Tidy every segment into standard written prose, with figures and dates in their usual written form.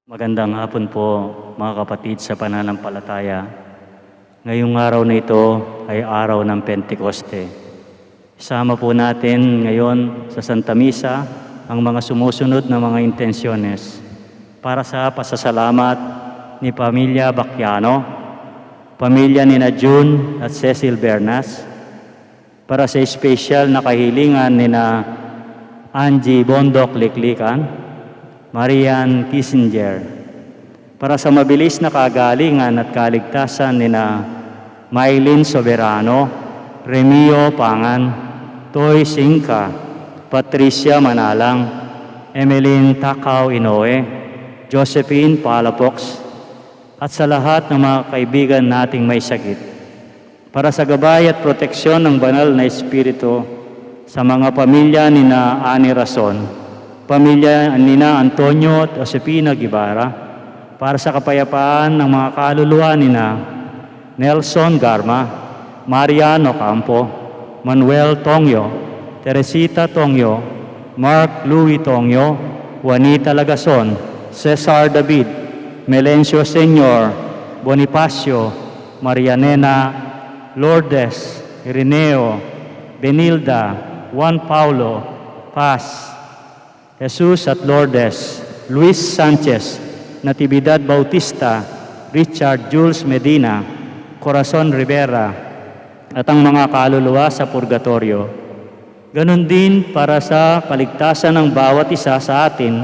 Magandang hapon po mga kapatid sa pananampalataya. Ngayong araw na ito ay araw ng Pentekoste. Isama po natin ngayon sa Santa Misa ang mga sumusunod na mga intensyones para sa pasasalamat ni Pamilya Bacchiano, pamilya ni June at Cecil Bernas, para sa espesyal na kahilingan ni Angie Bondok Liklikan, Marian Kissinger, para sa mabilis na kagalingan at kaligtasan ni Mylene Soberano, Remio Pangan, Toy Singka, Patricia Manalang, Emeline Takaw Inoue, Josephine Palafox, at sa lahat ng mga kaibigan nating may sakit, para sa gabay at proteksyon ng banal na Espiritu sa mga pamilya ni Ani Rason, pamilya ni Antonio at Josepina Guevara, para sa kapayapaan ng mga kaluluwa ni Nelson Garma, Mariano Campo, Manuel Tongyo, Teresita Tongyo, Mark Louis Tongyo, Juanita Lagason, Cesar David, Melencio Senior, Bonifacio, Marianena, Lourdes, Ireneo, Benilda, Juan Paulo, Paz, Jesus at Lourdes, Luis Sanchez, Natividad Bautista, Richard Jules Medina, Corazon Rivera, at ang mga kaluluwa sa purgatorio. Ganon din para sa kaligtasan ng bawat isa sa atin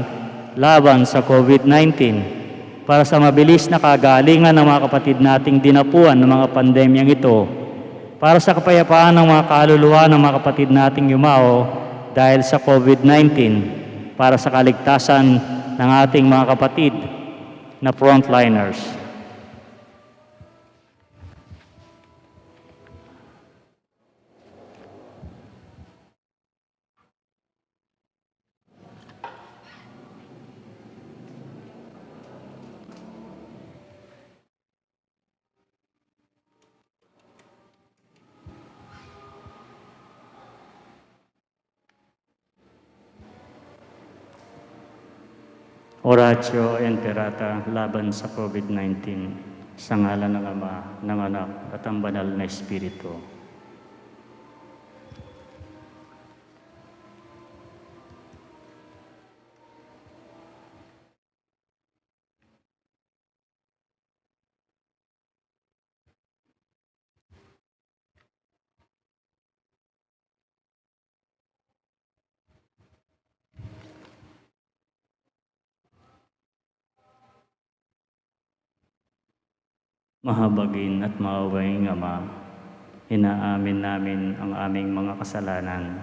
laban sa COVID-19, para sa mabilis na kagalingan ng mga kapatid nating dinapuan ng mga pandemyang ito, para sa kapayapaan ng mga kaluluwa ng mga kapatid nating yumao dahil sa COVID-19, para sa kaligtasan ng ating mga kapatid na frontliners. Oratio Enterata laban sa COVID-19, sa ngalan ng Ama, ng Anak, at ang Banal na Espiritu. Mahabagin at maawaing Ama, inaamin namin ang aming mga kasalanan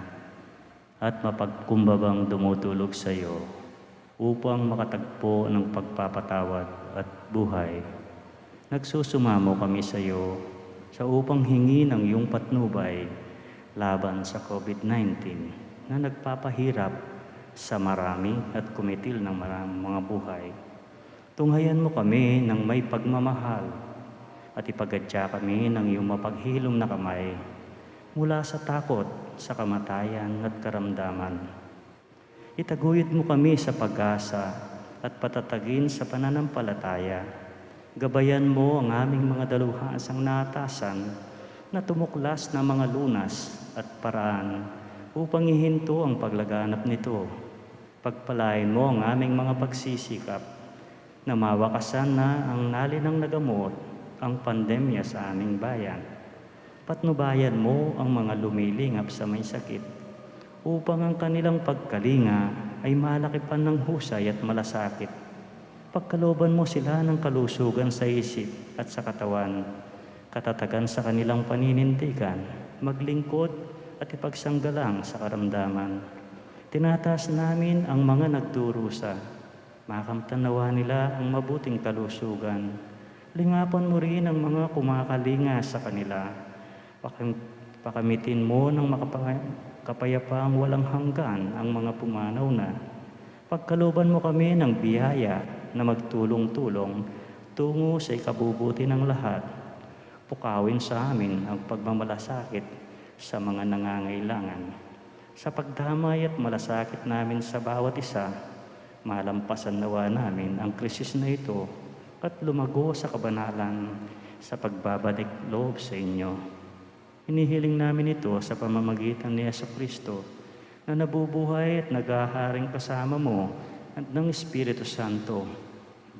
at mapagkumbabang dumutulog sa iyo upang makatagpo ng pagpapatawad at buhay. Nagsusumamo kami sa iyo sa upang hingi ng iyong patnubay laban sa COVID-19 na nagpapahirap sa marami at kumitil ng maraming mga buhay. Tunghayan mo kami ng may pagmamahal at ipagadya kami ng iyong mapaghilom na kamay mula sa takot, sa kamatayan at karamdaman. Itaguyod mo kami sa pag-asa at patatagin sa pananampalataya. Gabayan mo ang aming mga daluhasang naatasan na tumuklas na mga lunas at paraan upang ihinto ang paglaganap nito. Pagpalain mo ang aming mga pagsisikap na mawakasan na ang nalinang nagamot ang pandemya sa aming bayan. Patnubayan mo ang mga lumilingap sa may sakit upang ang kanilang pagkalinga ay malakipan ng husay at malasakit. Pagkalooban mo sila ng kalusugan sa isip at sa katawan, katatagan sa kanilang paninindigan, maglingkod at ipagsanggalang sa karamdaman. Tinataas namin ang mga nagdurusa, makamtanawa nila ang mabuting kalusugan. Lingapan mo rin ang mga kumakalinga sa kanila. Pakamitin mo ng kapayapaang walang hanggan ang mga pumanaw na. Pagkalooban mo kami ng biyaya na magtulong-tulong tungo sa ikabubuti ng lahat. Pukawin sa amin ang pagmamalasakit sa mga nangangailangan. Sa pagdamay at malasakit namin sa bawat isa, Malampasan nawa namin ang krisis na ito at lumago sa kabanalan sa pagbabalik loob sa inyo. Hinihiling namin ito sa pamamagitan ni Jesucristo na nabubuhay at naghaharing kasama mo at ng Espiritu Santo,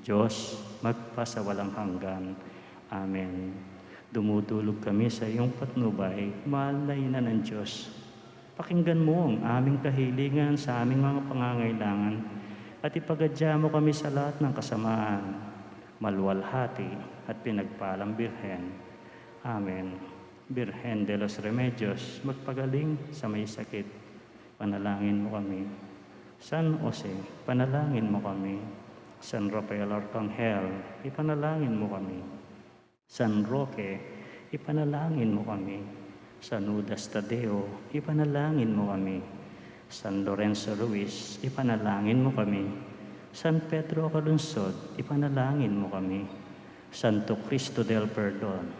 Diyos, magpasawalang hanggan. Amen. Dumudulog kami sa iyong patnubay, mahal na ina ng Diyos. Pakinggan mo ang aming kahilingan sa aming mga pangangailangan at ipagadya mo kami sa lahat ng kasamaan, maluwalhati at pinagpalang Birhen. Amen. Birhen de los Remedios, magpagaling sa may sakit, panalangin mo kami. San Jose, panalangin mo kami. San Rafael Arcangel, ipanalangin mo kami. San Roque, ipanalangin mo kami. San Judas Tadeo, ipanalangin mo kami. San Lorenzo Ruiz, ipanalangin mo kami. San Pedro Calunsod, ipanalangin mo kami. Santo Cristo del Perdon,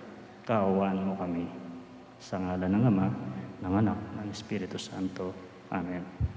kaawaan mo kami. Sa ngalan ng Ama, ng Anak, ng Espiritu Santo. Amen.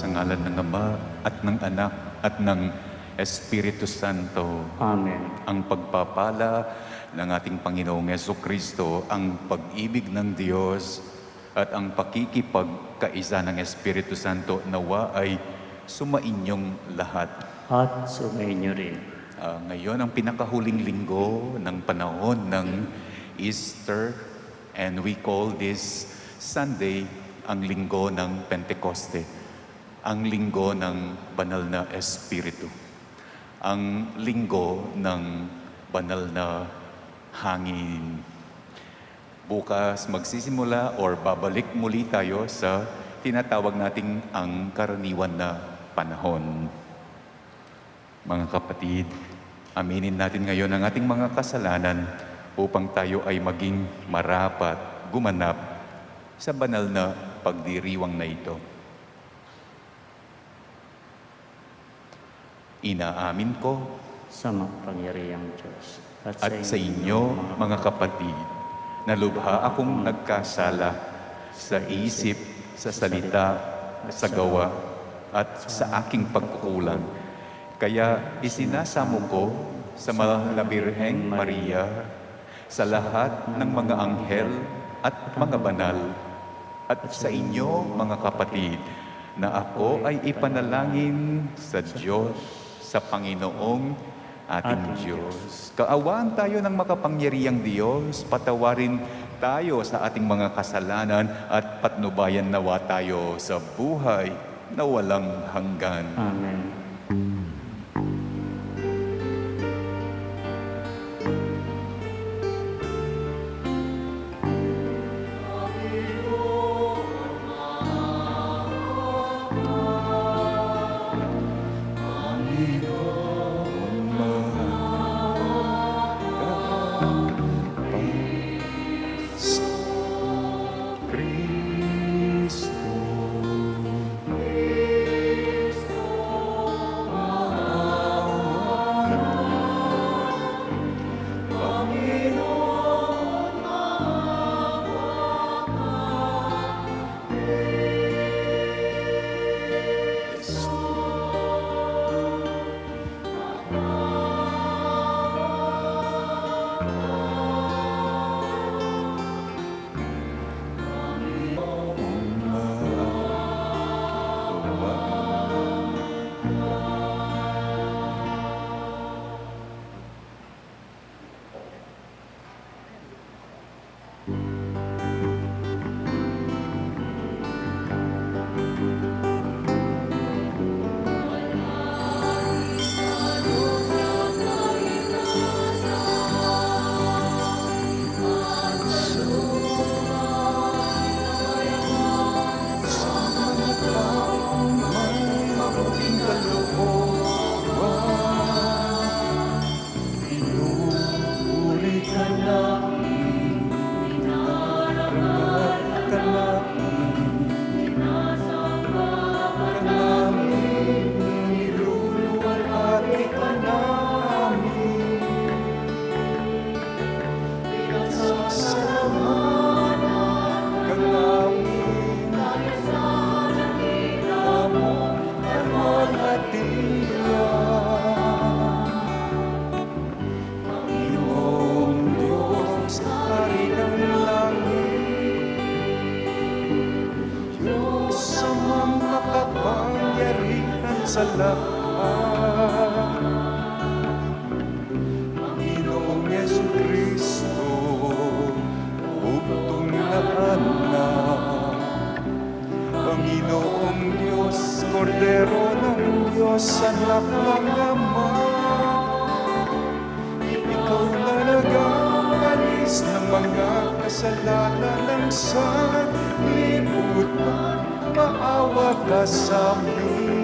sa ngalan ng Ama at ng Anak at ng Espiritu Santo. Amen. Ang pagpapala ng ating Panginoong Jesucristo, ang pag-ibig ng Diyos at ang pakikipagkaisa ng Espiritu Santo nawa ay sumainyong lahat. At sumainyo rin. Ngayon ang pinakahuling linggo ng panahon ng Easter, and we call this Sunday ang linggo ng Pentecoste, ang linggo ng banal na Espiritu, ang linggo ng banal na hangin. Bukas magsisimula or babalik muli tayo sa tinatawag nating ang karaniwan na panahon. Mga kapatid, aminin natin ngayon ang ating mga kasalanan upang tayo ay maging marapat, gumanap sa banal na pagdiriwang na ito. Inaamin ko Sa makapangyarihang Diyos. at sa inyo, mga kapatid, na lubha akong nagkasala sa isip, sa salita, sa gawa, at sa aking pagkukulang. Kaya isinasamo ko sa mahal na Birheng Maria, sa lahat ng mga anghel at mga banal, at sa inyo, mga kapatid, na ako ay ipanalangin sa Diyos, sa Panginoong ating Diyos. Kaawaan tayo ng makapangyarihang Diyos, patawarin tayo sa ating mga kasalanan at patnubayan nawa tayo sa buhay na walang hanggan. Amen. Sa lahat, Panginoong Jesucristo, bugtong na anak, Panginoong Diyos, Kordero ng Diyos, anak ng Ama, ikaw talagang alis ng mga kasalanan ng sanlibutan, maawa ka sa amin.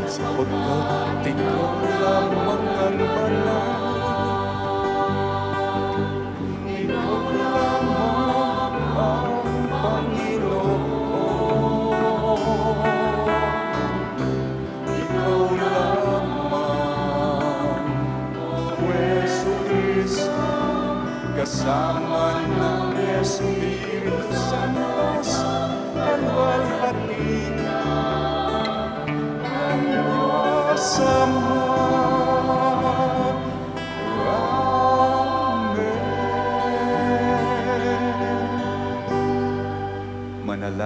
Sapagkat ikaw lamang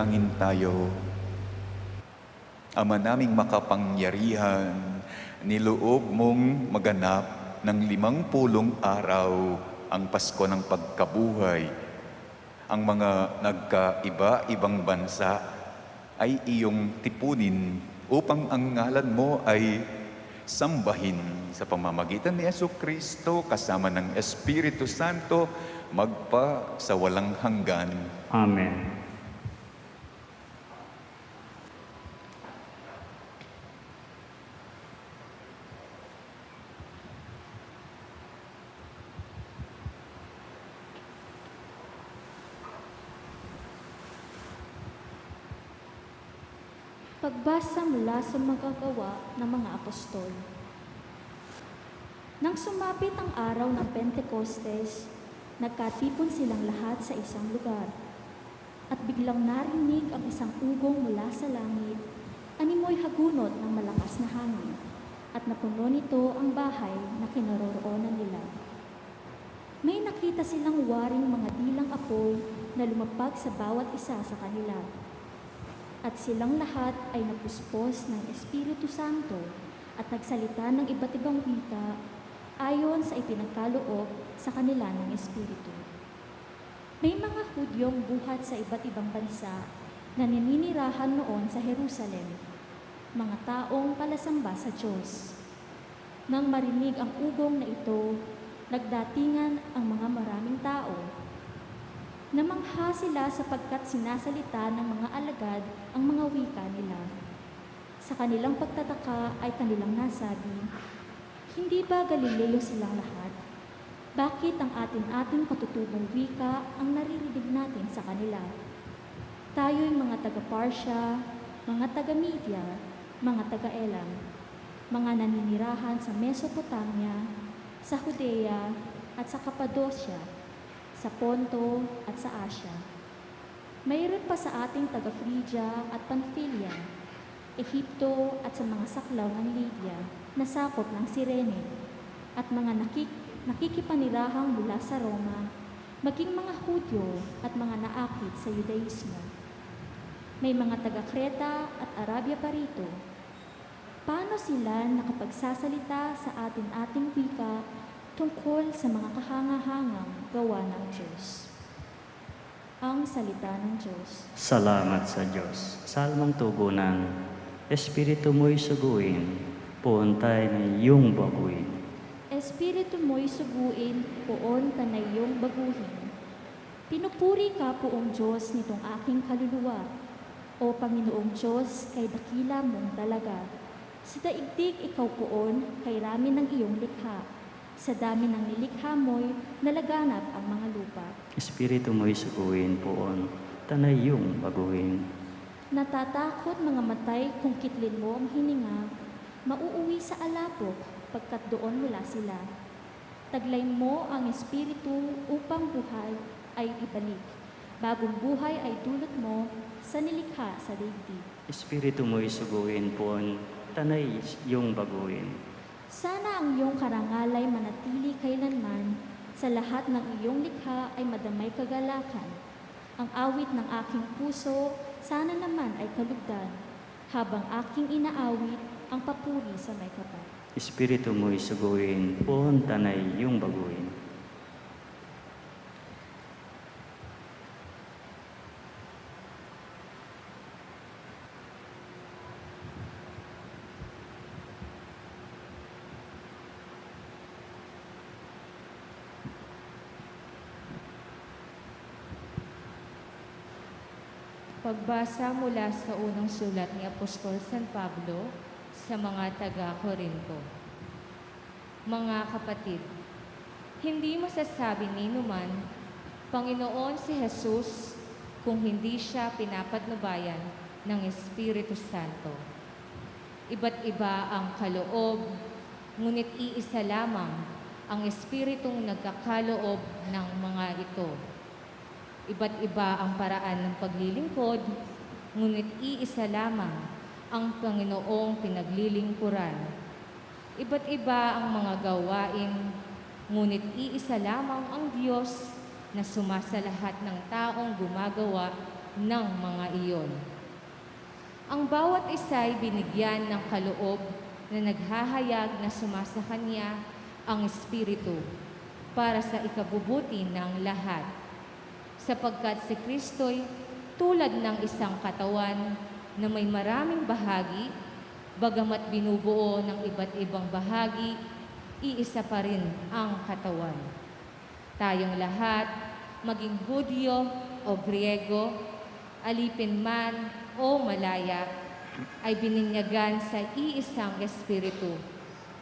Manalangin tayo. Ama naming makapangyarihan, niloob mong maganap ng 50 araw ang Pasko ng Pagkabuhay. Ang mga nagkaiba-ibang bansa ay iyong tipunin upang ang ngalan mo ay sambahin sa pamamagitan ni Jesucristo kasama ng Espiritu Santo magpa sa walang hanggan. Amen. Pagbasa mula sa magagawa ng mga apostol. Nang sumapit ang araw ng Pentecostes, nagkatipon silang lahat sa isang lugar. At biglang narinig ang isang ugong mula sa langit, animoy hagunot ng malakas na hangin, at napuno nito ang bahay na kinaroroonan nila. May nakita silang waring mga dilang apoy na lumapag sa bawat isa sa kanila. At silang lahat ay napuspos ng Espiritu Santo at nagsalita ng iba't ibang wika ayon sa ipinagkaloob sa kanila ng Espiritu. May mga Hudyong buhat sa iba't ibang bansa na naninirahan noon sa Jerusalem, mga taong palasamba sa Diyos. Nang marinig ang ugong na ito, nagdatingan ang mga maraming tao. Namangha sila sapagkat sinasalita ng mga alagad ang mga wika nila. Sa kanilang pagtataka ay kanilang nasabi, "Hindi ba Galileo silang lahat? Bakit ang atin-ating katutubong wika ang naririnig natin sa kanila? Tayo'y mga taga-Parsya, mga taga-Media, mga taga-Elam, mga naninirahan sa Mesopotamia, sa Judea at sa Cappadocia, sa Ponto at sa Asia. Mayroon pa sa ating taga-Phrygia at Pamphylia, Ehipto at sa mga saklaw ng Lydia na sakop ng Cirene, at mga nakikipanirahang mula sa Roma, maging mga Hudyo at mga naakit sa Judaismo. May mga taga-Kreta at Arabia pa rito. Paano sila nakapagsasalita sa atin-ating wika tungkol sa mga kahangahangang gawa ng Diyos?" Ang salita ng Diyos. Salamat sa Diyos. Salmang tugunan, Espiritu mo'y suguin, puuntay na iyong baguhin. Espiritu mo'y suguin, poon tanay iyong baguhin. Pinupuri ka, poong Diyos, nitong aking kaluluwa. O Panginoong Diyos, kay dakila mong dalaga. Sa daigdig ikaw poon, kay rami ng iyong likha. Sa dami ng nilikha mo'y nalaganap ang mga lupa. Espiritu mo'y suguin, puon, tanay iyong baguhin. Natatakot mga matay kung kitlin mo ang hininga, mauuwi sa alapok pagkat doon mula sila. Taglay mo ang espiritu upang buhay ay ibalik. Bagong buhay ay dulot mo sa nilikha sa daigdig. Espiritu mo'y suguin, puon, tanay iyong baguhin. Sana ang iyong karangalay manatili kailanman, sa lahat ng iyong likha ay madamay kagalakan. Ang awit ng aking puso, sana naman ay kalugdan, habang aking inaawit ang papuri sa may kapal. Espiritu mo'y suguin, puon, tanay iyong baguhin. Pagbasa mula sa unang sulat ni Apostol San Pablo sa mga taga-Corinto. Mga kapatid, hindi masasabi ni numan, Panginoon si Jesus, kung hindi siya pinapatnubayan ng Espiritu Santo. Iba't iba ang kaloob, ngunit iisa lamang ang Espiritong nagkakaloob ng mga ito. Iba't iba ang paraan ng paglilingkod, ngunit iisa lamang ang Panginoong pinaglilingkuran. Iba't iba ang mga gawain, ngunit iisa lamang ang Diyos na sumasalahat ng taong gumagawa ng mga iyon. Ang bawat isa ay binigyan ng kaloob na naghahayag na sumasa kanya ang Espiritu para sa ikabubuti ng lahat. Sapagkat si Kristo'y tulad ng isang katawan na may maraming bahagi, bagamat binubuo ng iba't ibang bahagi, iisa pa rin ang katawan. Tayong lahat, maging Hudyo o Griego, alipin man o malaya, ay bininyagan sa iisang Espiritu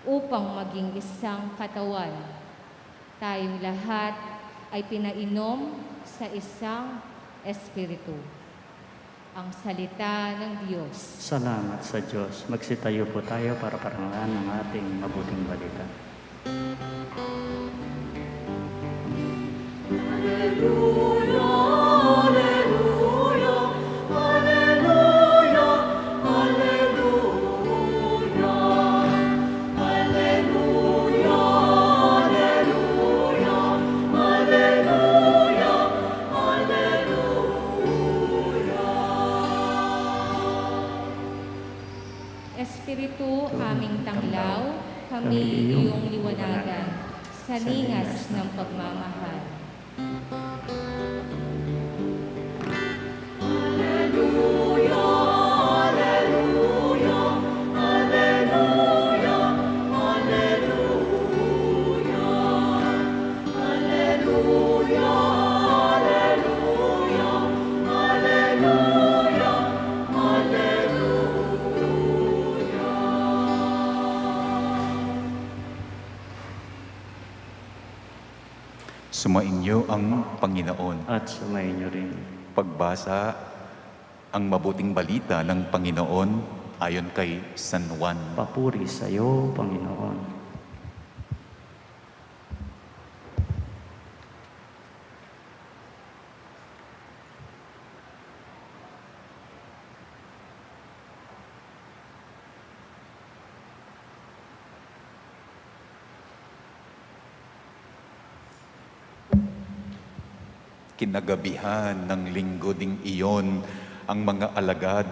upang maging isang katawan. Tayong lahat ay pinainom sa isang Espiritu. Ang salita ng Diyos. Salamat sa Diyos. Magsitayo po tayo para parangalan ang ating mabuting balita. Espiritu, aming tanglaw, kami iyong liwanagan, sa ningas ng pagmamahal. Sumainyo ang Panginoon. At sumayin niyo rin. Pagbasa ang mabuting balita ng Panginoon ayon kay San Juan. Papuri sa iyo, Panginoon. Kinagabihan ng linggo ding iyon, ang mga alagad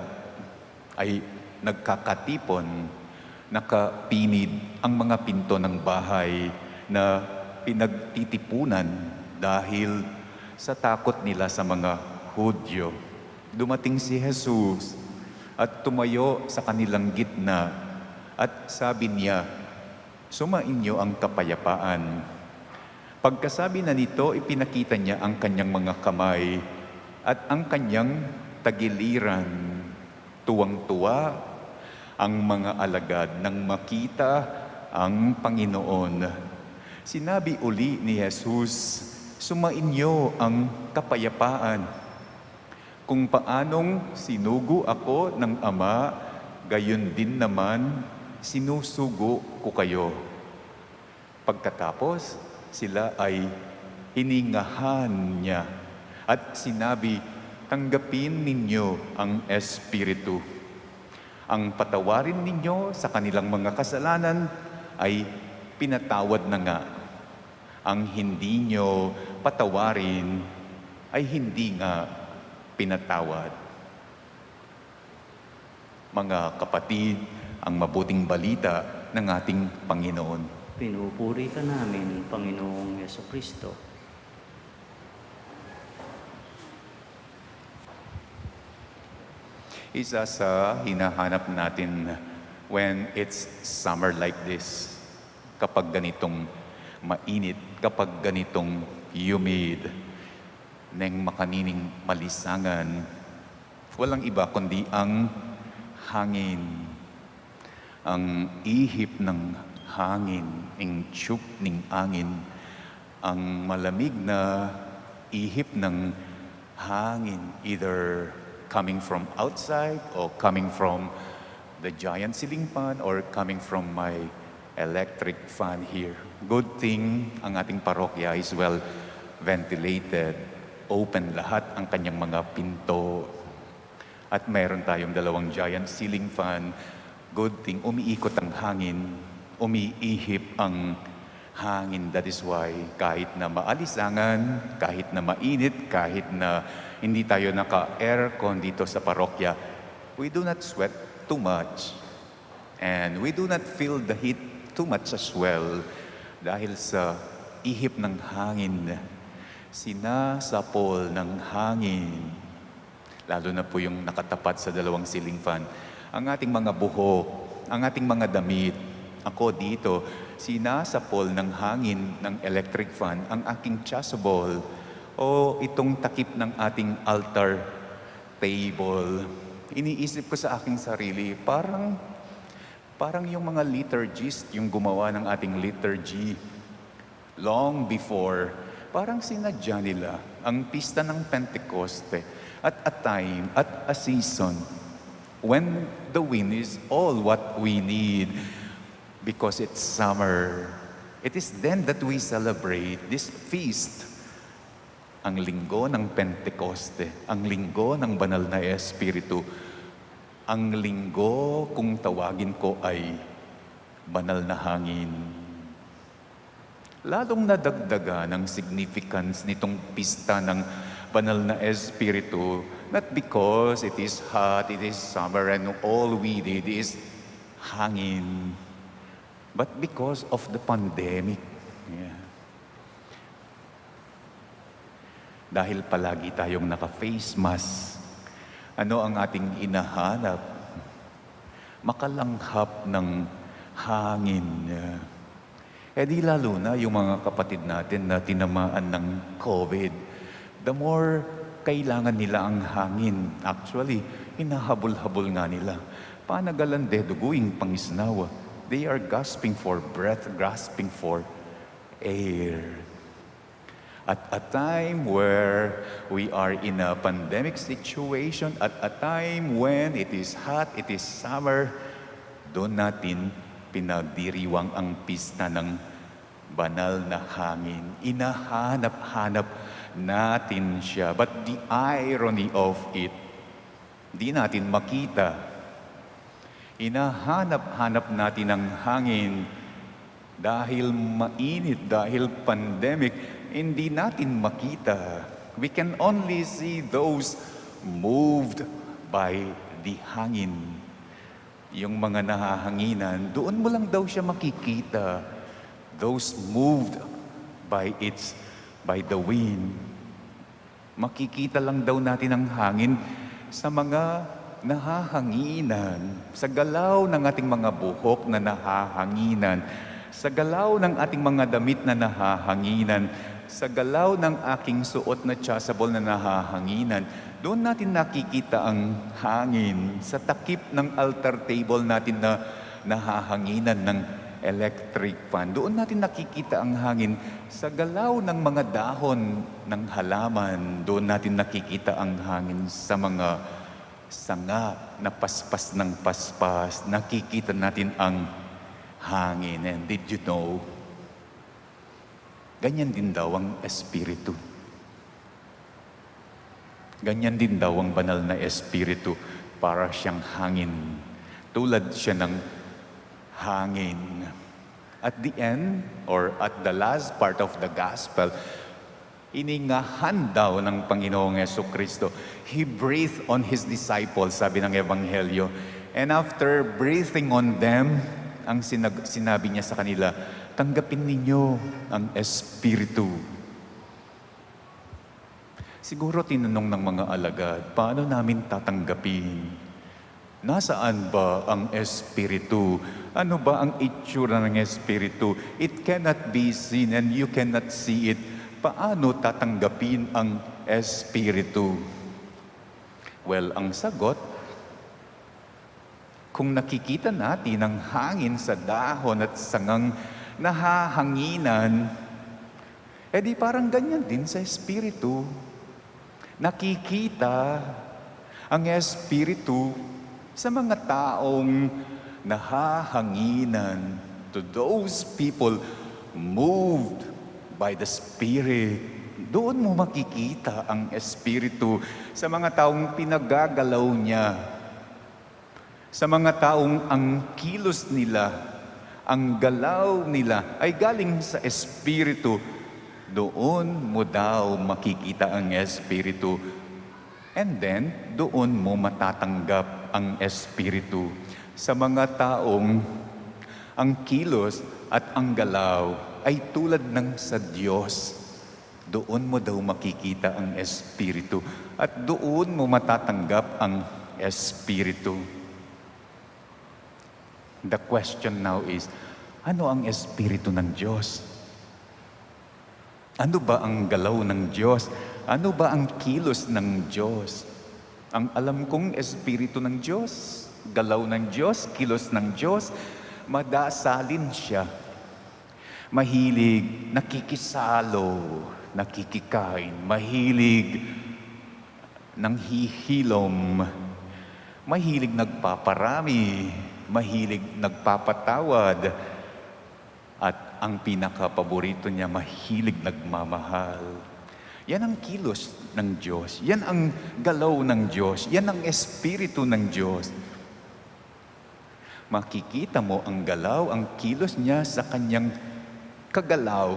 ay nagkakatipon, nakapinid ang mga pinto ng bahay na pinagtitipunan dahil sa takot nila sa mga Hudyo. Dumating si Jesus at tumayo sa kanilang gitna at sabi niya, "Sumainyo ang kapayapaan." Pagkasabi na nito, ipinakita niya ang kanyang mga kamay at ang kanyang tagiliran. Tuwang-tuwa ang mga alagad nang makita ang Panginoon. Sinabi uli ni Jesus, "Sumainyo ang kapayapaan. Kung paanong sinugo ako ng Ama, gayon din naman sinusugo ko kayo." Pagkatapos, sila ay hiningahan niya at sinabi, "Tanggapin ninyo ang Espiritu. Ang patawarin ninyo sa kanilang mga kasalanan ay pinatawad na nga. Ang hindi nyo patawarin ay hindi nga pinatawad." Mga kapatid, ang mabuting balita ng ating Panginoon. Pinupuri ka namin, Panginoong Jesucristo. Isa sa hinahanap natin when it's summer like this, kapag ganitong mainit, kapag ganitong humid, nang makanining malisangan, walang iba kundi ang hangin, ang ihip ng hangin, ang tiyup ng angin, ang malamig na ihip ng hangin, either coming from outside or coming from the giant ceiling fan or coming from my electric fan here. Good thing ang ating parokya is well ventilated. Open lahat ang kanyang mga pinto. At mayroon tayong 2 giant ceiling fan. Good thing, umiikot ang hangin, umiihip ang hangin. That is why kahit na maalisangan, kahit na mainit, kahit na hindi tayo naka-aircon dito sa parokya, we do not sweat too much. And we do not feel the heat too much as well dahil sa ihip ng hangin, sinasapol ng hangin, lalo na po yung nakatapat sa dalawang ceiling fan, ang ating mga buhok, ang ating mga damit. Ako dito, sinasapol ng hangin ng electric fan ang aking chasuble o itong takip ng ating altar table. Iniisip ko sa aking sarili, parang yung mga liturgist, yung gumawa ng ating liturgy, long before, parang sinadya nila ang pista ng Pentecoste at a time, at a season, when the wind is all what we need because it's summer. It is then that we celebrate this feast, ang linggo ng Pentecoste, ang linggo ng banal na Espiritu. Ang linggo, kung tawagin ko, ay banal na hangin. Lalong nadagdaga ng significance nitong pista ng banal na Espiritu, not because it is hot, it is summer, and all we did is hangin, but because of the pandemic. Yeah. Dahil palagi tayong naka-face mask, ano ang ating inahanap? Makalanghap ng hangin. Eh di lalo na yung mga kapatid natin na tinamaan ng COVID. The more kailangan nila ang hangin. Actually, hinahabol-habol nga nila. Panagalan de duguing pangisnawa. They are gasping for breath, grasping for air. At a time where we are in a pandemic situation, at a time when it is hot, it is summer, doon natin pinagdiriwang ang pista ng banal na hangin. Inahanap-hanap natin siya. But the irony of it, di natin makita. Inahanap-hanap natin ang hangin dahil mainit, dahil pandemic, hindi natin makita. We can only see those moved by the hangin. Yung mga nahahanginan, doon mo lang daw siya makikita. Those moved by the wind. Makikita lang daw natin ang hangin sa mga nahahanginan, sa galaw ng ating mga buhok na nahahanginan, sa galaw ng ating mga damit na nahahanginan, sa galaw ng aking suot na chasuble na nahahanginan. Doon natin nakikita ang hangin sa takip ng altar table natin na nahahanginan ng electric fan. Doon natin nakikita ang hangin sa galaw ng mga dahon ng halaman. Doon natin nakikita ang hangin sa mga sanga na paspas ng paspas. Nakikita natin ang hangin. And did you know, ganyan din daw ang Espiritu. Ganyan din daw ang banal na Espiritu, para siyang hangin. Tulad siya ng hangin. At the end, or at the last part of the gospel, iningahan daw ng Panginoong Jesucristo. He breathed on His disciples, sabi ng Ebanghelyo. And after breathing on them, ang sinabi niya sa kanila, tanggapin ninyo ang Espiritu. Siguro tinanong ng mga alagad, paano namin tatanggapin? Nasaan ba ang Espiritu? Ano ba ang itsura ng Espiritu? It cannot be seen and you cannot see it. Paano tatanggapin ang Espiritu? Well, ang sagot, kung nakikita natin ang hangin sa dahon at sangang nahahanginan, edi parang ganyan din sa Espiritu. Nakikita ang Espiritu sa mga taong nahahanginan, to those people moved by the Spirit. Doon mo makikita ang Espiritu sa mga taong pinagagalaw niya, sa mga taong ang kilos nila Ang galaw nila ay galing sa Espiritu. Doon mo daw makikita ang Espiritu. And then, doon mo matatanggap ang Espiritu. Sa mga taong ang kilos at ang galaw ay tulad ng sa Diyos, doon mo daw makikita ang Espiritu. At doon mo matatanggap ang Espiritu. The question now is, ano ang Espiritu ng Diyos? Ano ba ang galaw ng Diyos? Ano ba ang kilos ng Diyos? Ang alam kong Espiritu ng Diyos, galaw ng Diyos, kilos ng Diyos, madasalin siya. Mahilig, nakikisalo, nakikikain, mahilig, nanghihilom, mahilig nagpaparami, mahilig nagpapatawad, at ang pinakapaborito niya, mahilig nagmamahal. Yan ang kilos ng Diyos. Yan ang galaw ng Diyos. Yan ang Espiritu ng Diyos. Makikita mo ang galaw, ang kilos niya sa kanyang kagalaw.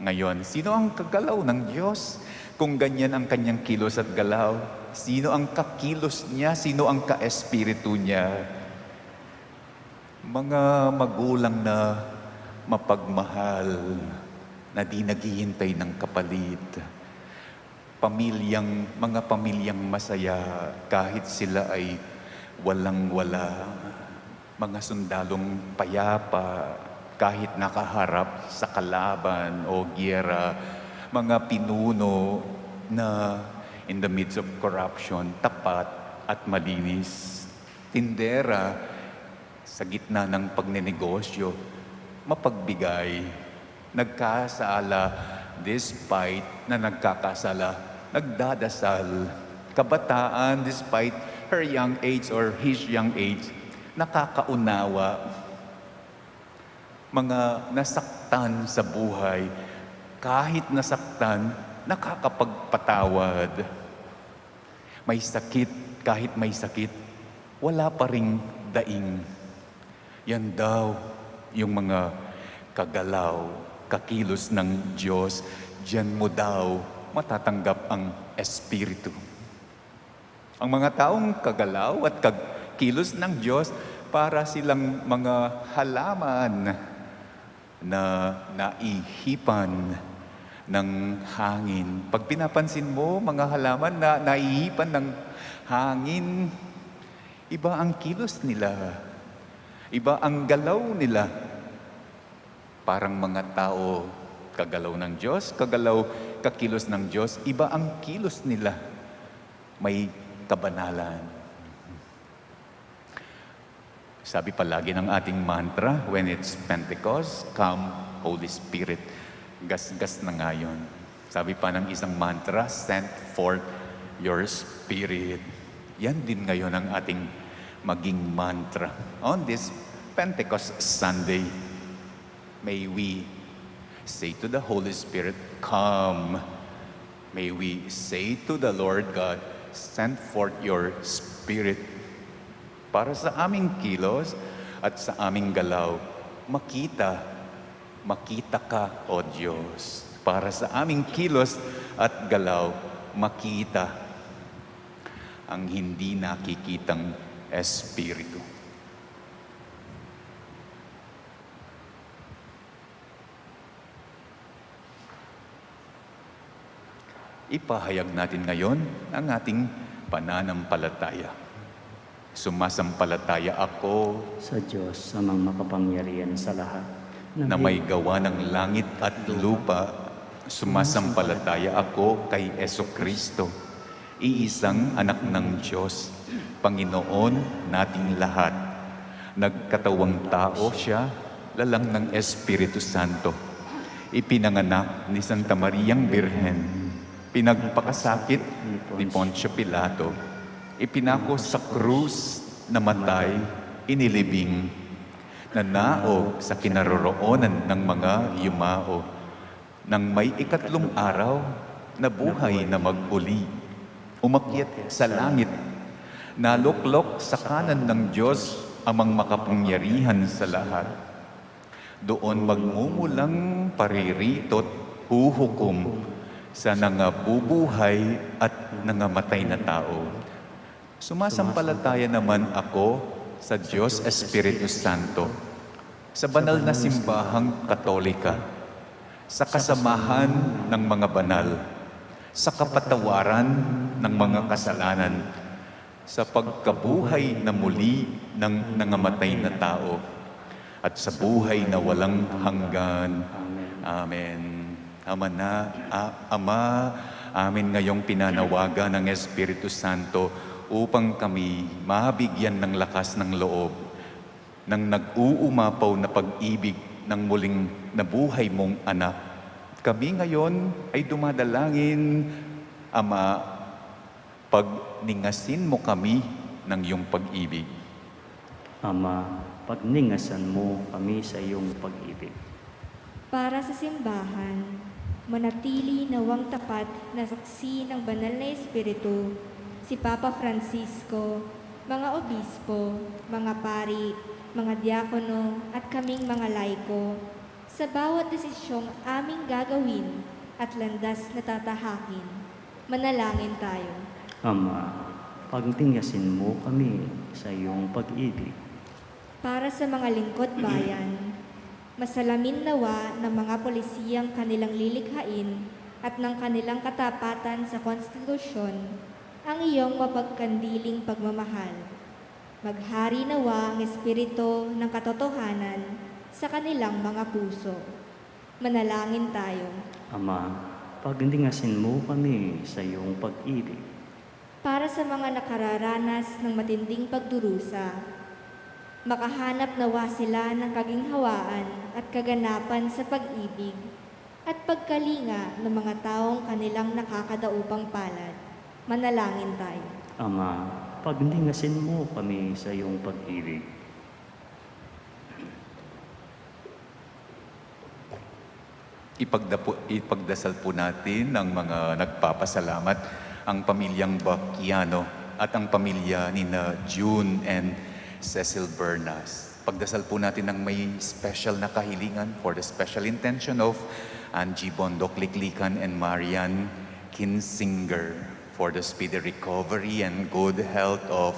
Ngayon, sino ang kagalaw ng Diyos? Kung ganyan ang kanyang kilos at galaw, sino ang kakilos niya? Sino ang ka-espiritu niya? Mga magulang na mapagmahal, na di naghihintay ng kapalit. Mga pamilyang masaya kahit sila ay walang-wala. Mga sundalong payapa kahit nakaharap sa kalaban o giyera. Mga pinuno na in the midst of corruption, tapat at malinis. Tindera sa gitna ng pagnenegosyo, mapagbigay, nagkasala, despite na nagkakasala, nagdadasal. Kabataan, despite her young age or his young age, nakakaunawa. Mga nasaktan sa buhay, kahit nasaktan, nakakapagpatawad. May sakit, kahit may sakit, wala pa ring daing. Yan daw yung mga kagalaw, kakilos ng Diyos. Diyan mo daw matatanggap ang Espiritu. Ang mga taong kagalaw at kilos ng Diyos, para silang mga halaman na naihipan ng hangin. Pag pinapansin mo, mga halaman na naihipan ng hangin, iba ang kilos nila. Iba ang galaw nila. Parang mga tao, kagalaw ng Diyos, kakilos ng Diyos, iba ang kilos nila. May kabanalan. Sabi palagi ng ating mantra, when it's Pentecost, come Holy Spirit. Gas-gas na ngayon. Sabi pa ng isang mantra, send forth your Spirit. Yan din ngayon ang ating maging mantra. On this Pentecost Sunday, may we say to the Holy Spirit, come. May we say to the Lord God, send forth your Spirit. Para sa aming kilos at sa aming galaw, makita ka, O Diyos. Para sa aming kilos at galaw, makita ang hindi nakikitang Espiritu. Ipahayag natin ngayon ang ating pananampalataya. Sumasampalataya ako Sa Diyos, amang makapangyarihan sa lahat. na may gawa ng langit at lupa. Sumasampalataya ako kay Jesucristo, iisang anak ng Diyos, Panginoon nating lahat. Nagkatawang tao siya, lalang ng Espiritu Santo. Ipinanganak ni Santa Mariang Birhen. Pinagpakasakit ni Poncio Pilato. Ipinako sa krus, namatay, inilibing. Nanaog sa kinaroroonan ng mga yumao. Nang may ikatlong araw, nabuhay na maguli. Umakyat sa langit. Naluklok sa kanan ng Diyos amang makapangyarihan sa lahat. Doon magmumulang pariritot huhukom sa nangabubuhay at nangamatay na tao. Sumasampalataya naman ako sa Diyos Espiritu Santo, sa banal na simbahang Katolika, sa kasamahan ng mga banal, sa kapatawaran ng mga kasalanan, sa pagkabuhay na muli ng nangamatay na tao, at sa buhay na walang hanggan. Amen. Ama, amin ngayong pinanawagan ng Espiritu Santo upang kami mabigyan ng lakas ng loob ng nag-uumapaw na pag-ibig ng muling nabuhay mong anak. Kami ngayon ay dumadalangin, Ama, pagningasin mo kami ng iyong pag-ibig. Ama, pagningasan mo kami sa iyong pag-ibig. Para sa simbahan, manatili nawang tapat na saksi ng banal na Espiritu, si Papa Francisco, mga obispo, mga pari, mga diakono at kaming mga laiko, sa bawat desisyong aming gagawin at landas na tatahakin. Manalangin tayo. Ama, pagningasin mo kami sa iyong pag-ibig. Para sa mga lingkod bayan, masalamin nawa ng mga polisiyang kanilang lilikhain at ng kanilang katapatan sa konstitusyon ang iyong mapagkandiling pagmamahal. Maghari nawa ang espiritu ng katotohanan sa kanilang mga puso. Manalangin tayo. Ama, pagningasin mo kami sa iyong pag-ibig. Para sa mga nakararanas ng matinding pagdurusa, makahanap nawa sila ng kaginhawaan at kaganapan sa pag-ibig at pagkalinga ng mga taong kanilang nakakadaupang palad. Manalangin tayo. Ama, pagningasin mo kami sa iyong pag-ibig. Ipagdasal po natin ang mga nagpapasalamat, ang pamilyang Bacchiano at ang pamilya ni June and Cecil Bernas. Pagdasal po natin ng may special na kahilingan for the special intention of Angie Bondok Liklikan and Marian Kinsinger, for the speedy recovery and good health of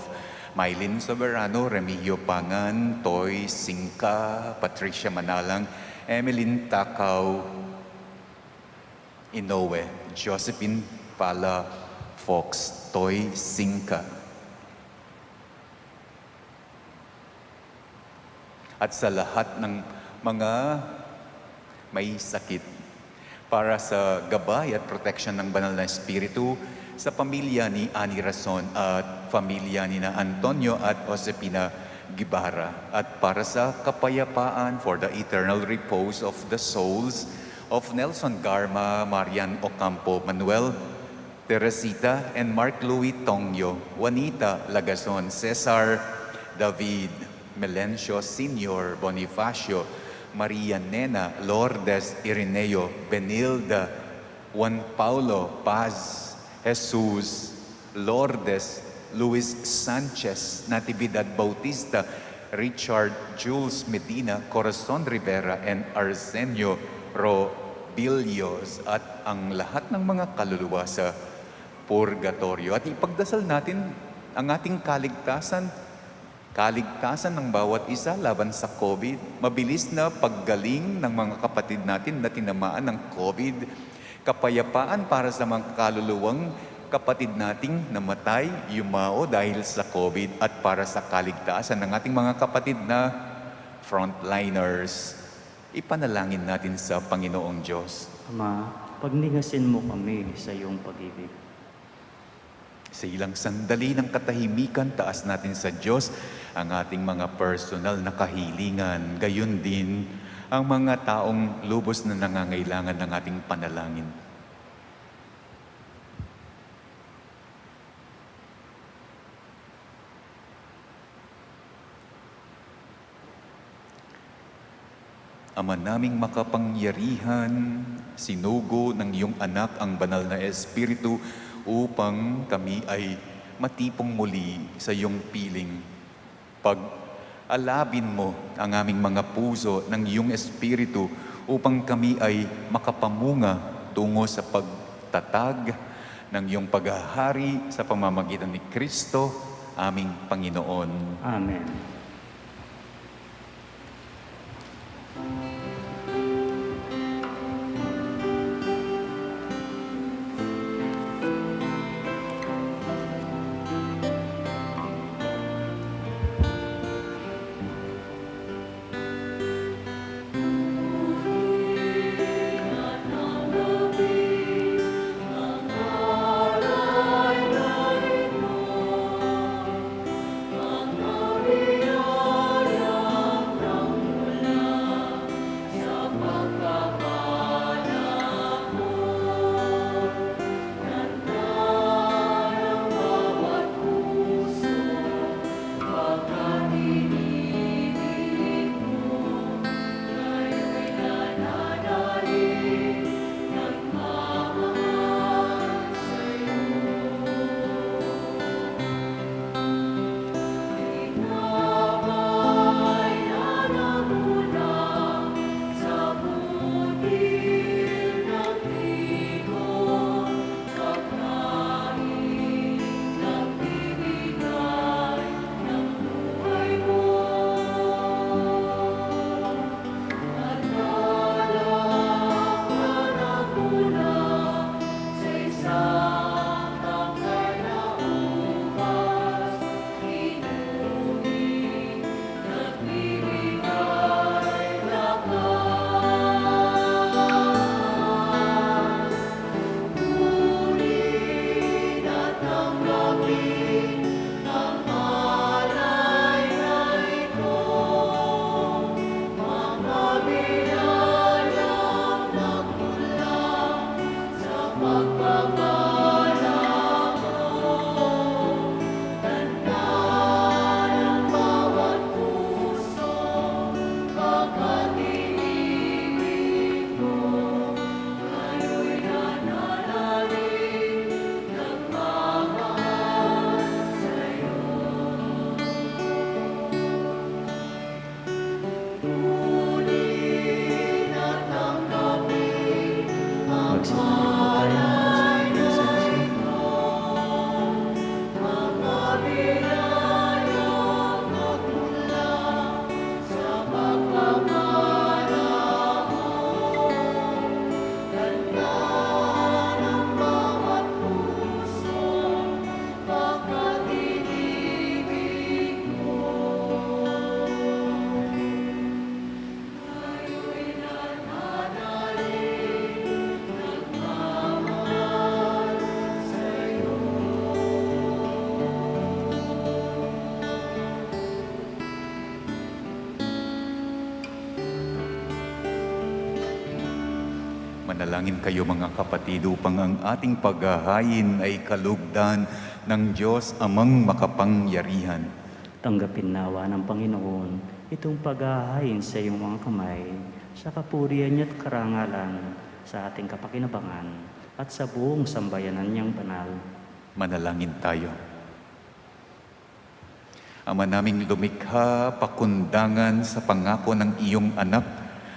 Mylene Soberano, Remigio Pangan, Toy Singka, Patricia Manalang, Emeline Takaw, Inoue, Josephine Pala Fox, Toy Singka. At sa lahat ng mga may sakit, para sa gabay at protection ng banal na espiritu, sa pamilya ni Ani Rason at pamilya ni Antonio at Josepina Gibara, at para sa kapayapaan, for the eternal repose of the souls of Nelson Garma, Marian Ocampo Manuel, Teresita and Mark Louis Tongyo, Juanita Lagason, Cesar David Melencio Sr., Bonifacio, Maria Nena, Lourdes Irineo, Benilda, Juan Paulo Paz, Jesus, Lourdes, Luis Sanchez, Natividad Bautista, Richard Jules Medina, Corazon Rivera, and Arsenio Robillos, at ang lahat ng mga kaluluwa sa purgatorio. At ipagdasal natin ang ating kaligtasan ng bawat isa laban sa COVID, mabilis na paggaling ng mga kapatid natin na tinamaan ng COVID, kapayapaan para sa mga kaluluwang kapatid nating namatay, yumao dahil sa COVID, at para sa kaligtasan ng ating mga kapatid na frontliners. Ipanalangin natin sa Panginoong Diyos. Ama, pagningasin mo kami sa iyong pag-ibig. Sa ilang sandali ng katahimikan, taas natin sa Diyos ang ating mga personal na kahilingan, gayon din ang mga taong lubos na nangangailangan ng ating panalangin. Ama naming makapangyarihan, sinugo ng iyong anak ang banal na Espiritu upang kami ay matipong muli sa iyong piling. Alabin mo ang aming mga puso ng iyong Espiritu upang kami ay makapamunga tungo sa pagtatag ng iyong paghahari sa pamamagitan ni Kristo, aming Panginoon. Amen. Manalangin kayo mga kapatid upang ang ating paghahain ay kalugdan ng Diyos Amang makapangyarihan. Tanggapin nawa ng Panginoon itong paghahain sa iyong mga kamay, sa kapurihan niya at karangalan, sa ating kapakinabangan, at sa buong sambayanan niyang banal. Manalangin tayo. Ama naming lumikha, pakundangan sa pangako ng iyong anak,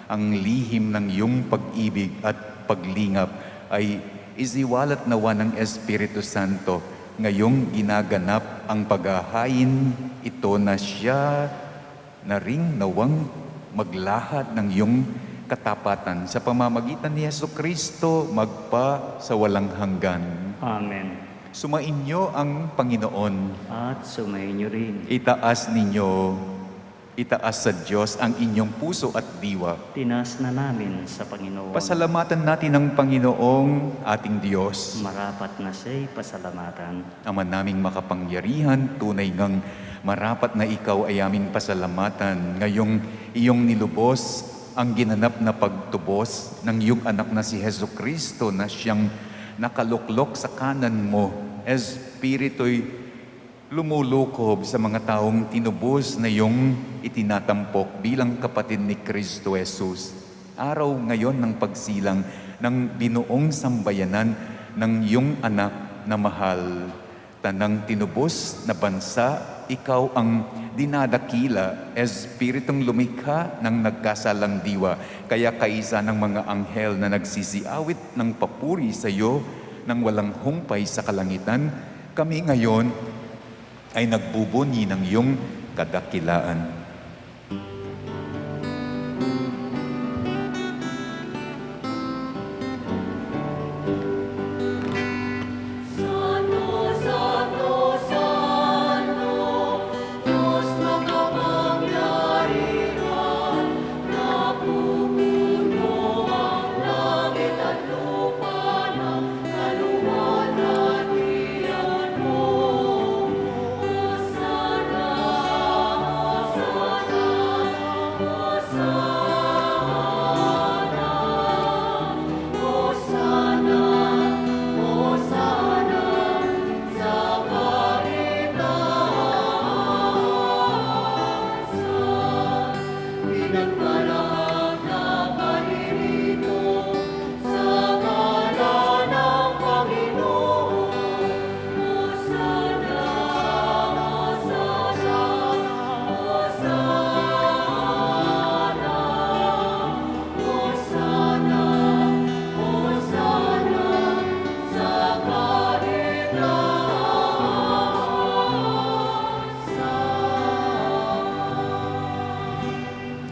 ang lihim ng iyong pag-ibig at paglingap ay isiwalat nawa ng Espiritu Santo. Ngayong ginaganap ang paghahain ito na siya na ring nawang maglahad ng iyong katapatan sa pamamagitan ni Jesucristo magpa sa walang hanggan. Amen. Sumainyo ang Panginoon. At sumainyo rin. Itaas sa Diyos ang inyong puso at diwa. Tinas na namin sa Panginoon. Pasalamatan natin ang Panginoong ating Diyos. Marapat na siya'y pasalamatan. Ama naming makapangyarihan, tunay ngang marapat na ikaw ay aming pasalamatan. Ngayong iyong nilubos ang ginanap na pagtubos ng iyong anak na si Jesucristo na siyang nakaluklok sa kanan mo. Espiritu'y lumulukob sa mga taong tinubos na iyong itinatampok bilang kapatid ni Kristo Jesus. Araw ngayon ng pagsilang ng binuong sambayanan ng iyong anak na mahal. Tanang tinubos na bansa ikaw ang dinadakila, Espiritong lumikha ng nagkasalang diwa. Kaya kaisa ng mga anghel na nagsisiawit ng papuri sa iyo nang walang humpay sa kalangitan, kami ngayon ay nagbubunyi ng iyong kadakilaan.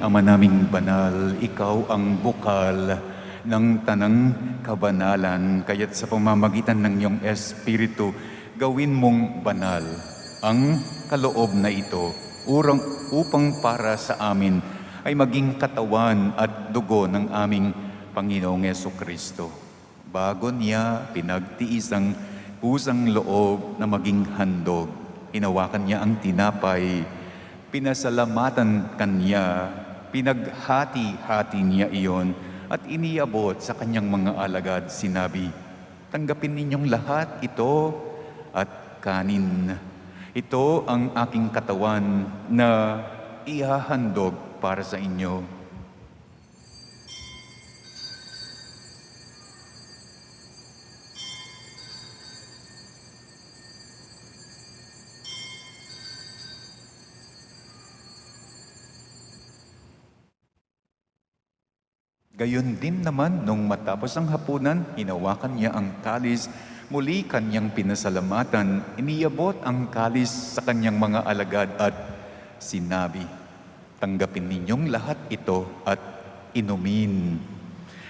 Ama naming banal, ikaw ang bukal ng tanang kabanalan, kaya't sa pamamagitan ng iyong Espiritu, gawin mong banal ang kaloob na ito upang para sa amin ay maging katawan at dugo ng aming Panginoong Jesucristo. Bago niya pinagtiis ang pusang loob na maging handog, hinawakan niya ang tinapay, pinasalamatan kanya, pinaghati-hati niya iyon at iniabot sa kanyang mga alagad. Sinabi, tanggapin ninyong lahat ito at kanin. Ito ang aking katawan na ihahandog para sa inyo. Gayon din naman, nung matapos ang hapunan, hinawakan niya ang kalis, muli kanyang pinasalamatan, iniabot ang kalis sa kanyang mga alagad at sinabi, tanggapin ninyong lahat ito at inumin.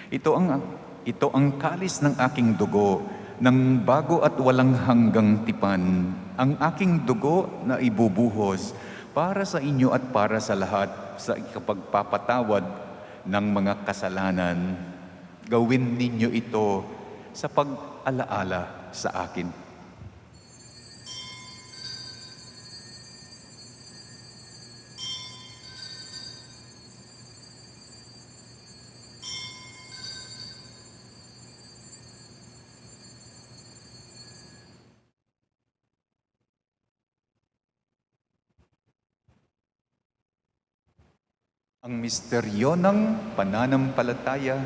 Ito ang kalis ng aking dugo, ng bago at walang hanggang tipan, ang aking dugo na ibubuhos para sa inyo at para sa lahat sa ikapagpapatawad ng mga kasalanan. Gawin ninyo ito sa pag-alaala sa akin. Ang misteryo ng pananampalataya.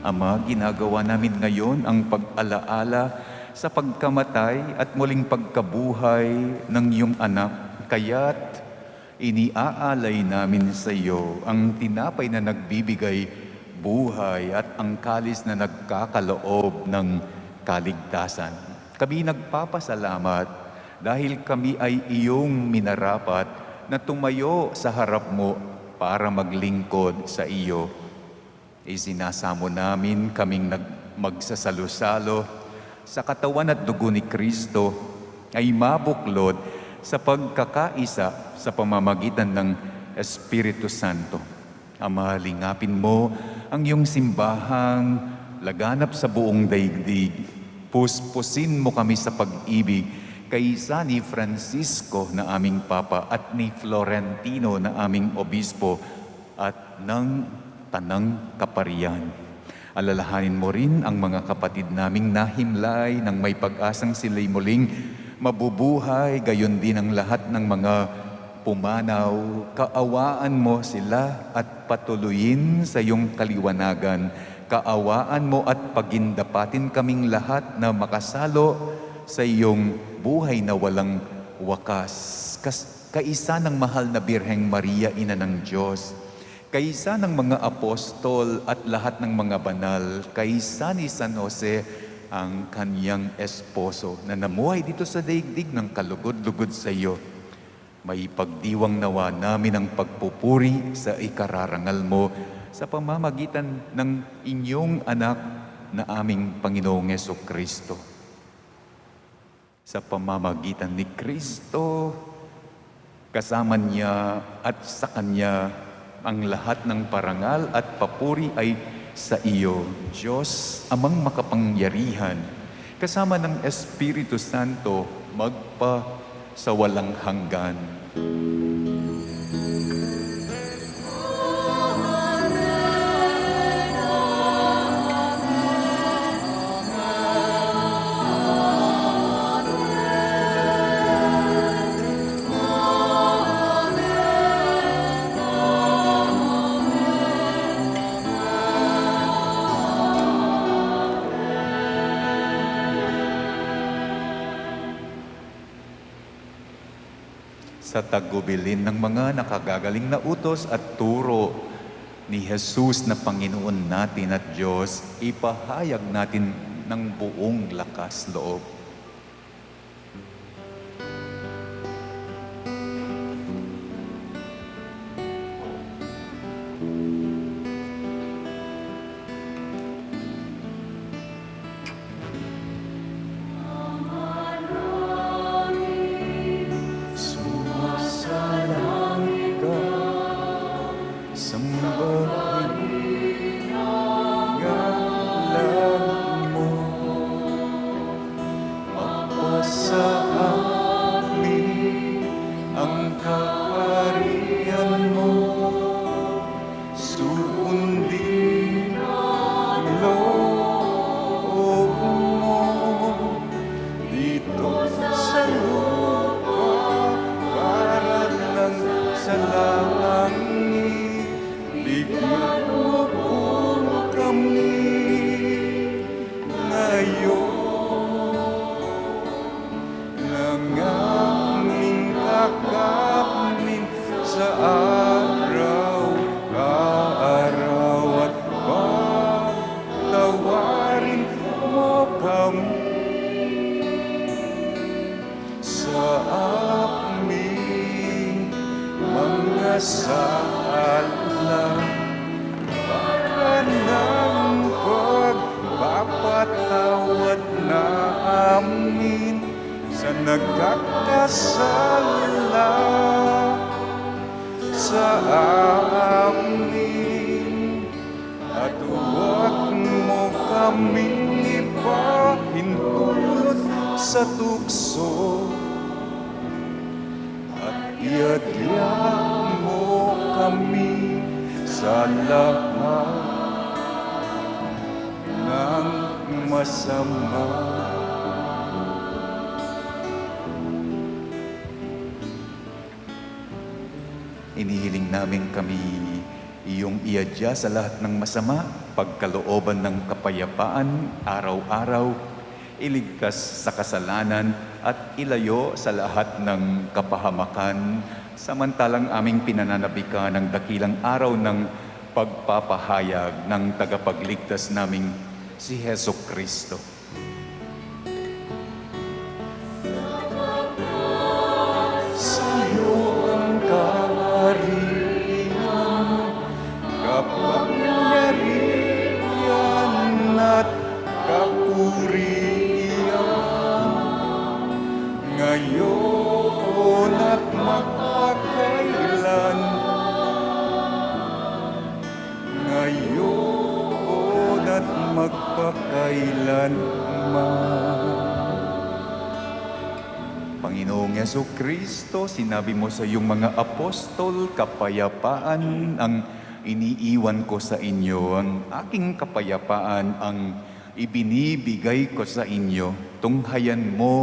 Ama, ginagawa namin ngayon ang pag-alaala sa pagkamatay at muling pagkabuhay ng iyong anak. Kaya't iniaalay namin sa iyo ang tinapay na nagbibigay buhay at ang kalis na nagkakaloob ng kaligtasan. Kami nagpapasalamat dahil kami ay iyong minarapat na tumayo sa harap mo para maglingkod sa iyo. Isinasamo namin kaming magsasalo-salo sa katawan at dugo ni Kristo ay mabuklod sa pagkakaisa sa pamamagitan ng Espiritu Santo. Ama, lingapin mo ang iyong simbahang laganap sa buong daigdig. Puspusin mo kami sa pag-ibig kaysa ni Francisco na aming Papa at ni Florentino na aming Obispo at ng Tanang Kaparian. Alalahanin mo rin ang mga kapatid naming nahimlay nang may pag-asang sila'y muling mabubuhay, gayon din ang lahat ng mga pumanaw. Kaawaan mo sila at patuloyin sa iyong kaliwanagan. Kaawaan mo at pagindapatin kaming lahat na makasalo sa iyong buhay na walang wakas. Kaisa ng mahal na Birheng Maria, Ina ng Diyos, kaisa ng mga apostol at lahat ng mga banal, kaisa ni San Jose, ang kanyang esposo, na namuhay dito sa daigdig ng kalugod-lugod sa iyo. May pagdiwang nawa namin ang pagpupuri sa ikararangal mo sa pamamagitan ng inyong anak na aming Panginoong Jesucristo. Sa pamamagitan ni Kristo, kasama niya at sa Kanya, ang lahat ng parangal at papuri ay sa iyo, Diyos, Amang makapangyarihan, kasama ng Espiritu Santo, magpa sa walang hanggan. Sa tagubilin ng mga nakagagaling na utos at turo ni Jesus na Panginoon natin at Diyos, ipahayag natin ng buong lakas loob. Inihiling namin kami iyong iadya sa lahat ng masama, pagkalooban ng kapayapaan, araw-araw, iligtas sa kasalanan at ilayo sa lahat ng kapahamakan, samantalang aming pinananabikan ng dakilang araw ng pagpapahayag ng tagapagligtas naming si Heso Kristo. kailanman. Panginoong Yesukristo, sinabi mo sa iyong mga apostol, kapayapaan ang iniiwan ko sa inyo. Ang aking kapayapaan ang ibinibigay ko sa inyo. Tunghayan mo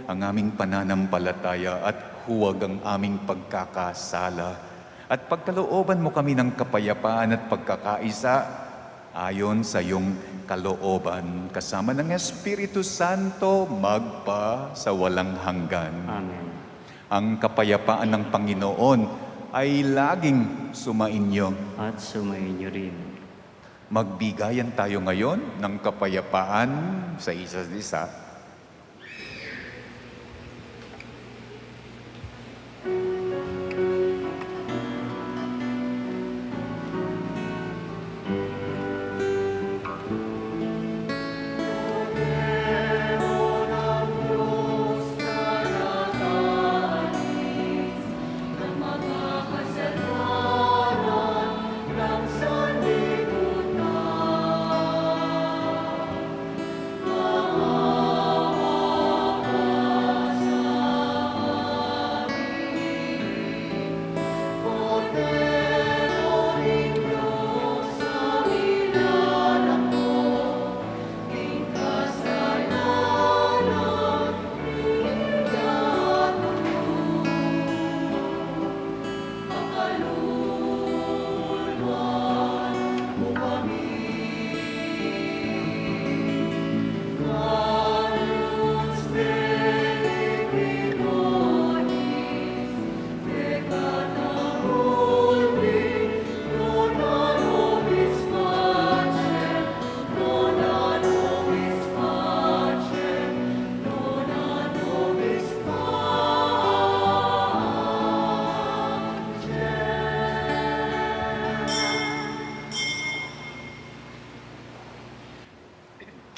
ang aming pananampalataya at huwag ang aming pagkakasala. At pagkalooban mo kami ng kapayapaan at pagkakaisa ayon sa iyong kalooban, kasama ng Espiritu Santo, magpa sa walang hanggan. Amen. Ang kapayapaan ng Panginoon ay laging sumainyo. At sumainyo rin. Magbigayan tayo ngayon ng kapayapaan sa isa't isa.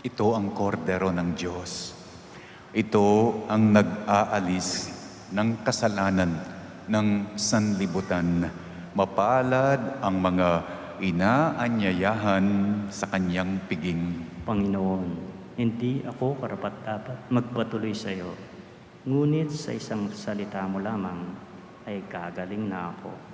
Ito ang kordero ng Diyos. Ito ang nag-aalis ng kasalanan ng sanlibutan. Mapalad ang mga inaanyayahan sa kanyang piging. Panginoon, hindi ako karapat-dapat magpatuloy sa iyo. Ngunit sa isang salita mo lamang ay gagaling na ako.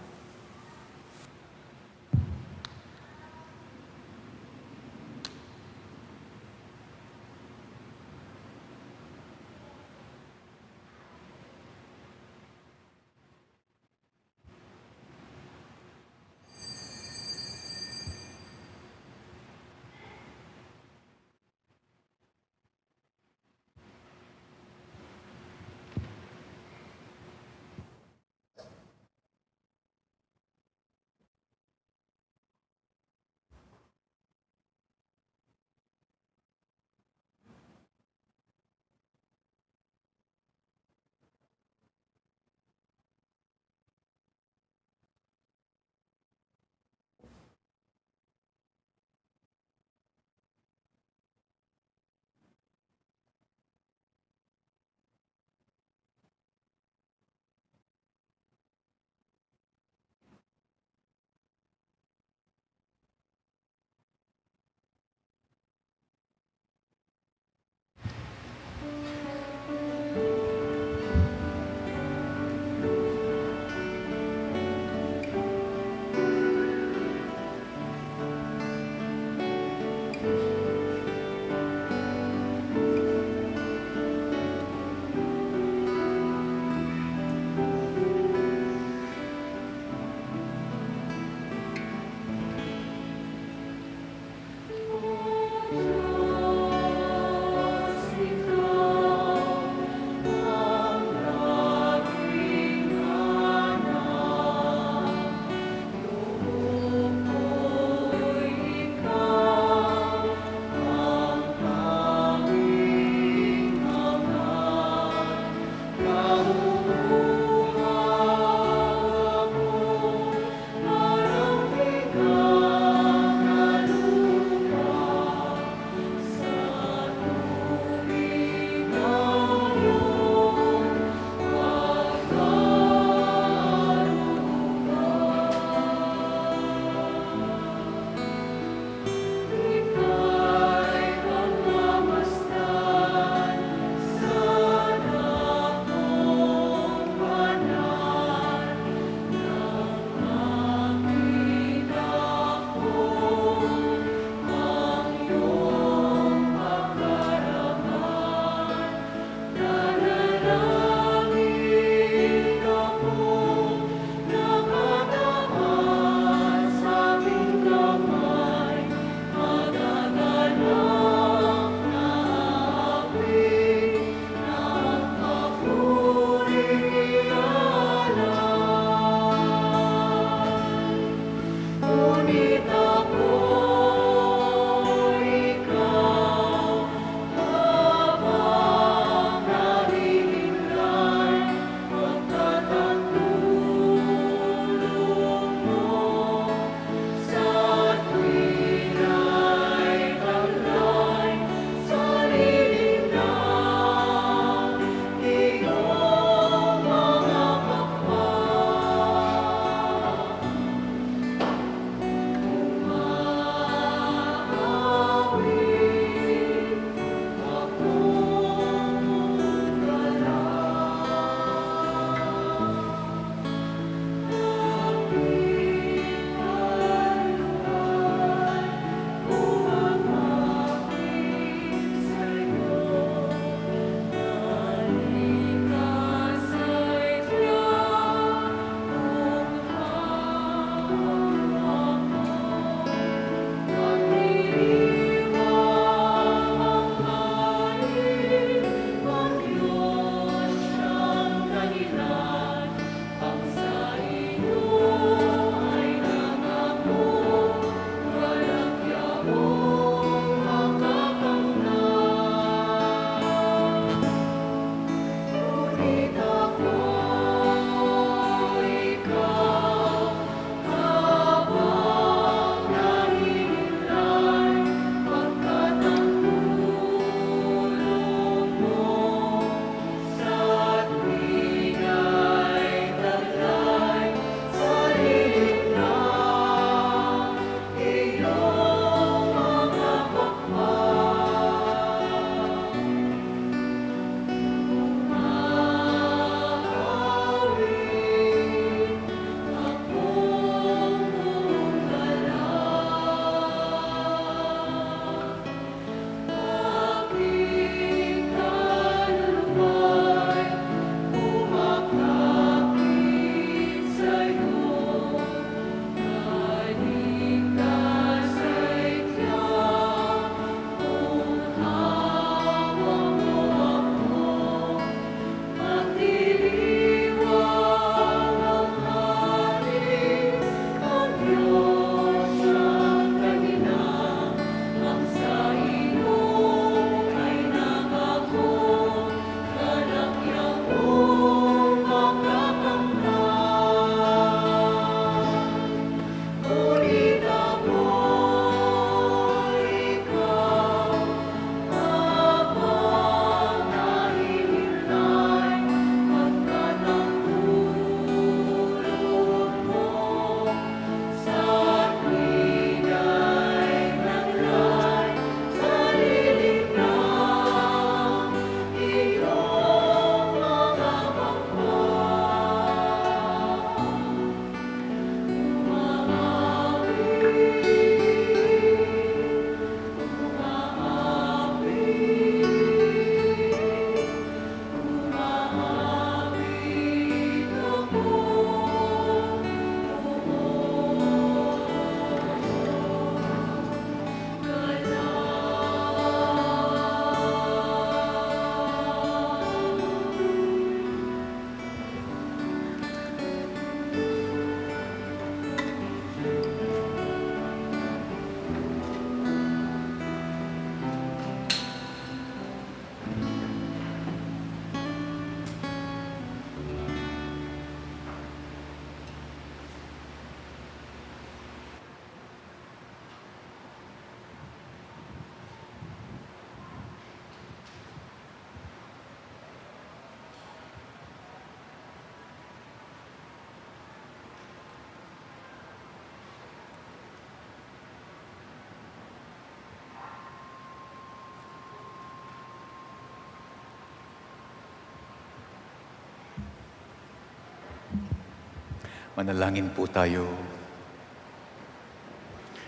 Manalangin po tayo.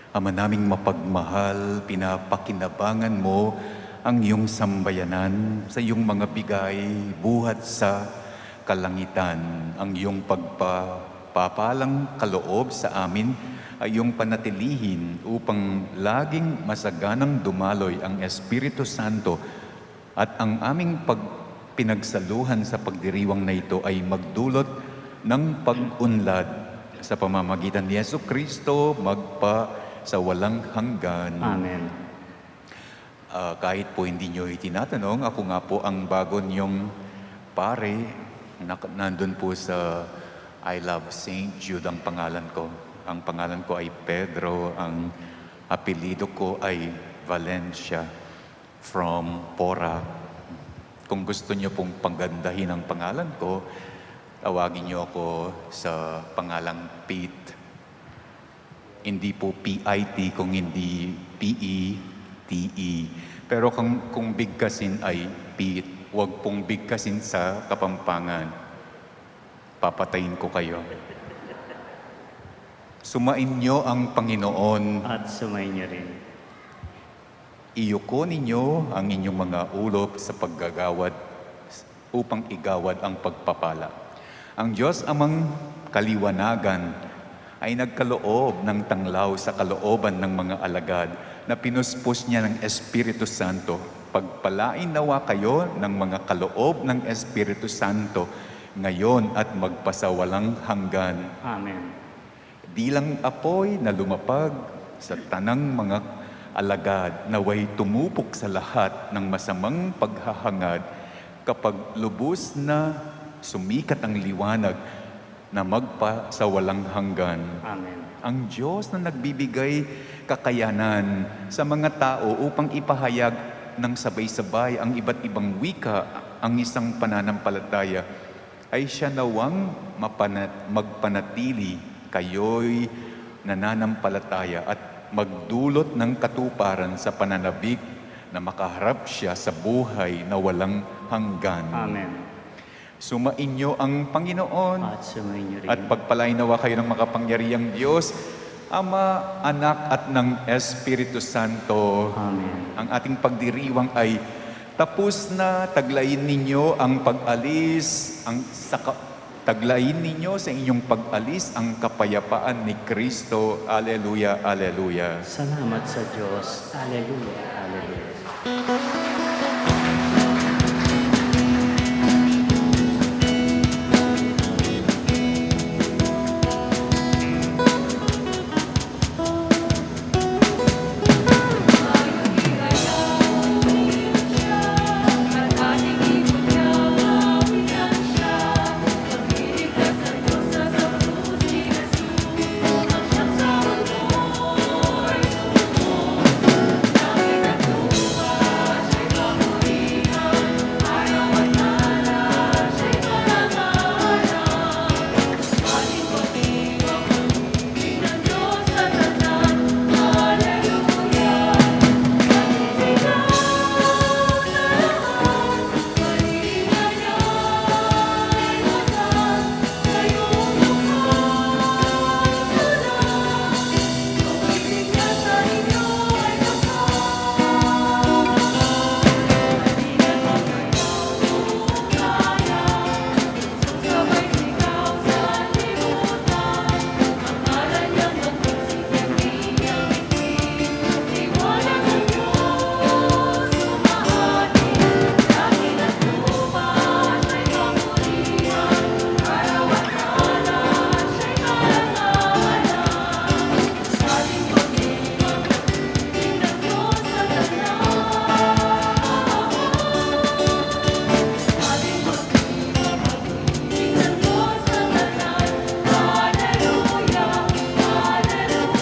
Ama naming mapagmahal, pinapakinabangan mo ang iyong sambayanan sa iyong mga bigay buhat sa kalangitan. Ang iyong pagpapalang kaloob sa amin ay iyong panatilihin upang laging masaganang dumaloy ang Espiritu Santo at ang aming pinagsaluhan sa pagdiriwang na ito ay magdulot ng pag-unlad sa pamamagitan ni Yesu Kristo, magpa sa walang hanggan. Amen. Kahit po hindi nyo itinatanong, ako nga po ang bago niyong pare. Nandun po sa I Love St. Jude ang pangalan ko. Ang pangalan ko ay Pedro. Ang apelido ko ay Valencia from Pora. Kung gusto nyo pong panggandahin ang pangalan ko, tawagin nyo ako sa pangalang Pete. Hindi po P-I-T kung hindi P-E-T-E. Pero kung bigkasin ay Pete, huwag pong bigkasin sa Kapampangan. Papatayin ko kayo. Sumain nyo ang Panginoon. At sumayin niyo rin. Iyuko ninyo ang inyong mga ulop sa paggagawad upang igawad ang pagpapala. Ang Diyos amang kaliwanagan ay nagkaloob ng tanglaw sa kalooban ng mga alagad na pinuspos niya ng Espiritu Santo. Pagpalain nawa kayo ng mga kaloob ng Espiritu Santo ngayon at magpasawalang hanggan. Amen. Di lang apoy na lumapag sa tanang mga alagad naway tumupok sa lahat ng masamang paghahangad kapag lubos na sumikat ang liwanag na magpa sa walang hanggan. Amen. Ang Diyos na nagbibigay kakayanan sa mga tao upang ipahayag ng sabay-sabay ang iba't ibang wika, ang isang pananampalataya, ay siya nawang magpanatili kayo'y nananampalataya at magdulot ng katuparan sa pananabik na makaharap siya sa buhay na walang hanggan. Amen. Sumainyo ang Panginoon At sumayin niyo rin. at pagpalain nawa kayo ng makapangyarihang Diyos, Ama, Anak at ng Espiritu Santo. Amen. Ang ating pagdiriwang ay tapos na. Taglayin ninyo ang pag-alis, taglayin ninyo sa inyong pag-alis ang kapayapaan ni Kristo. Alleluia, alleluia. Salamat sa Diyos. Hallelujah. Hallelujah.